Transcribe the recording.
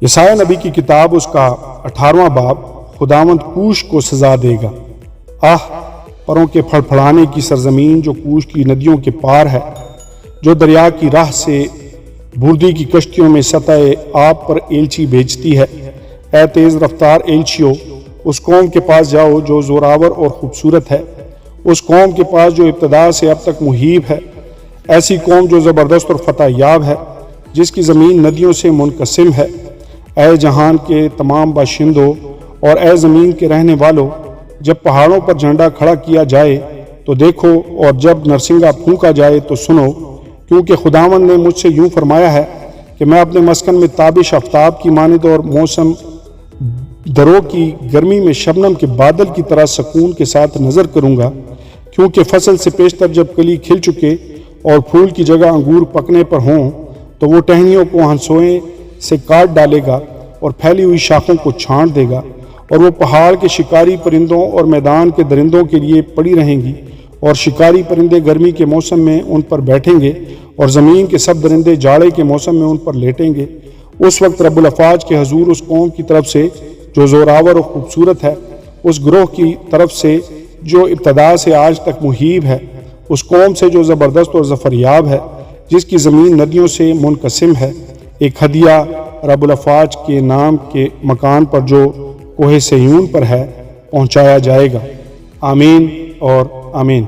یسایہ نبی کی کتاب اس کا 18واں باب، خداوند کوش کو سزا دے گا۔ آہ، پروں کے پھڑ پھڑانے کی سرزمین جو کوش کی ندیوں کے پار ہے، جو دریا کی راہ سے بردی کی کشتیوں میں سطح آب پر ایلچی بھیجتی ہے۔ اے تیز رفتار ایلچیو، اس قوم کے پاس جاؤ جو زوراور اور خوبصورت ہے، اس قوم کے پاس جو ابتدا سے اب تک مہیب ہے، ایسی قوم جو زبردست اور فتح یاب ہے، جس کی زمین ندیوں سے منقسم ہے۔ اے جہان کے تمام باشندوں اور اے زمین کے رہنے والوں، جب پہاڑوں پر جھنڈا کھڑا کیا جائے تو دیکھو، اور جب نرسنگا پھونکا جائے تو سنو، کیونکہ خداوند نے مجھ سے یوں فرمایا ہے کہ میں اپنے مسکن میں تابش آفتاب کی مانند اور موسم درو کی گرمی میں شبنم کے بادل کی طرح سکون کے ساتھ نظر کروں گا، کیونکہ فصل سے پیشتر جب کلی کھل چکے اور پھول کی جگہ انگور پکنے پر ہوں تو وہ ٹہنیوں کو ہنسوئیں سے کاٹ ڈالے گا اور پھیلی ہوئی شاخوں کو چھانٹ دے گا، اور وہ پہاڑ کے شکاری پرندوں اور میدان کے درندوں کے لیے پڑی رہیں گی، اور شکاری پرندے گرمی کے موسم میں ان پر بیٹھیں گے اور زمین کے سب درندے جاڑے کے موسم میں ان پر لیٹیں گے۔ اس وقت رب الافواج کے حضور اس قوم کی طرف سے جو زوراور اور خوبصورت ہے، اس گروہ کی طرف سے جو ابتدا سے آج تک مہیب ہے، اس قوم سے جو زبردست اور ظفریاب ہے، جس کی زمین ندیوں سے منقسم ہے، ایک ہدیہ رب الافواج کے نام کے مکان پر جو کوہ صہیون پر ہے پہنچایا جائے گا۔ آمین اور آمین۔